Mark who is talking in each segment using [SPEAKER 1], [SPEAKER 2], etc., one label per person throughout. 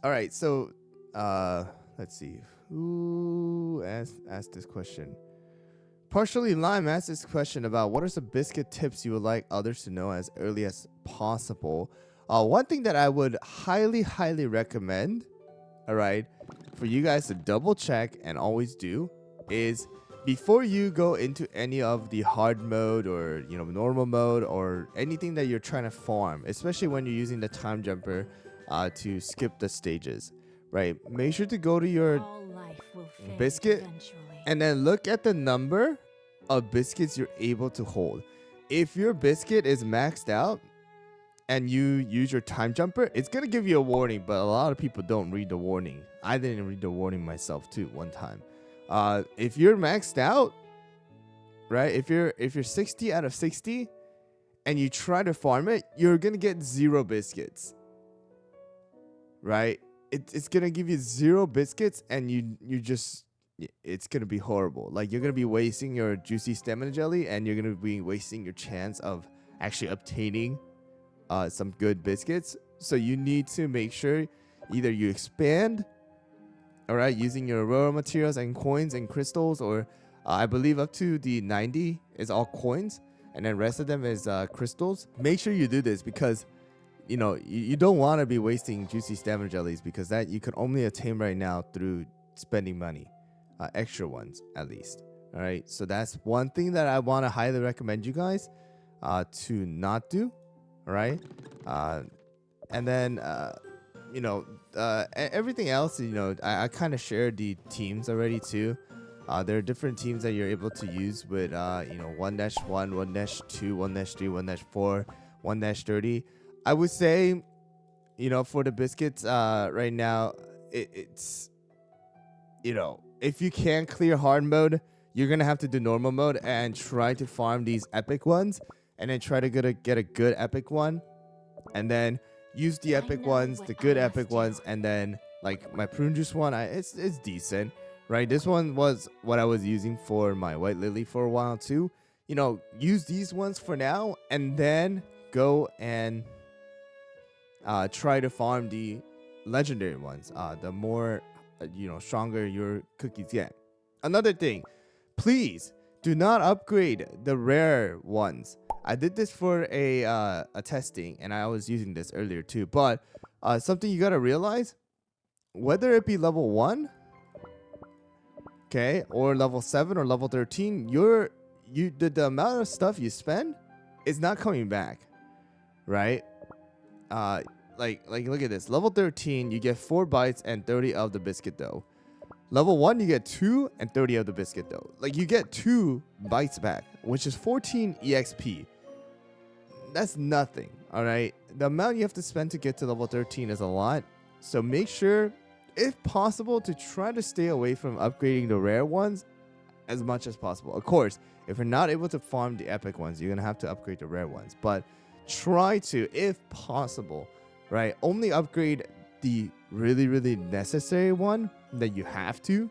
[SPEAKER 1] All right, so let's see. Who asked this question? Partially Lime asked this question about what are some biscuit tips you would like others to know as early as possible. One thing that I would highly recommend, all right, for you guys to double check and always do is before you go into any of the hard mode or normal mode or anything that you're trying to farm, especially when you're using the time jumper to skip the stages, right? Make sure to go to your biscuit and then look at the number of biscuits you're able to hold. If your biscuit is maxed out and you use your time jumper, it's gonna give you a warning, but a lot of people don't read the warning. I didn't read the warning myself too one time. If you're maxed out, right? If you're 60 out of 60 and you try to farm it, you're gonna get 0 biscuits. Right? It's gonna give you 0 biscuits and you just it's gonna be horrible. Like you're gonna be wasting your juicy stamina jelly and you're gonna be wasting your chance of actually obtaining some good biscuits. So you need to make sure either you expand, all right, using your raw materials and coins and crystals, or I believe up to the 90 is all coins, and then rest of them is crystals. Make sure you do this because you don't want to be wasting juicy stamina jellies because that you can only attain right now through spending money, extra ones at least. All right, so that's one thing that I want to highly recommend you guys to not do. All right, and then everything else. I kind of shared the teams already too. There are different teams that you're able to use with 1-1, 1-2, 1-3, 1-4, 1-30. I would say, for the biscuits right now, it's if you can't clear hard mode, you're gonna have to do normal mode and try to farm these epic ones, and then try to get a good epic one, and then use the epic ones, the good epic ones, and then like my prune juice one, it's decent, right? This one was what I was using for my white lily for a while too. Use these ones for now, and then go and try to farm the legendary ones. The more stronger your cookies get. Another thing, please do not upgrade the rare ones. I did this for a testing, and I was using this earlier too. But something you gotta realize, whether it be level 1, okay, or level 7 or level 13, the amount of stuff you spend is not coming back, right? Like look at this. Level 13, you get 4 bites and 30 of the biscuit dough. Level 1, you get 2 and 30 of the biscuit dough. Like you get 2 bites back, which is 14 EXP. That's nothing, all right? The amount you have to spend to get to level 13 is a lot. So make sure, if possible, to try to stay away from upgrading the rare ones as much as possible. Of course, if you're not able to farm the epic ones, you're going to have to upgrade the rare ones. But try to, if possible, right, only upgrade the really necessary one that you have to,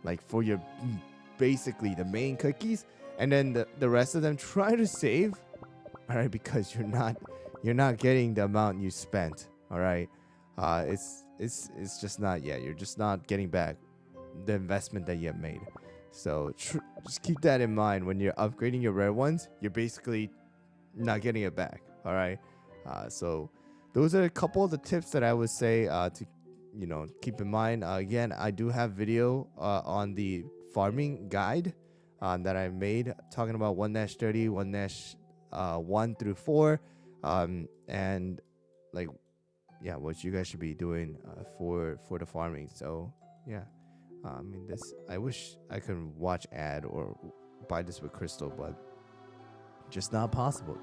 [SPEAKER 1] like for your basically the main cookies, and then the rest of them try to save, all right, because you're not getting the amount you spent, all right. It's just not, you're just not getting back the investment that you have made. So just keep that in mind when you're upgrading your rare ones. You're basically not getting it back, all right. So those are a couple of the tips that I would say to keep in mind. Again, I do have video on the farming guide that I made talking about 1-30, 1 through 4, and like what you guys should be doing for the farming. So I mean, I wish I could watch ad or buy this with crystal, but just not possible.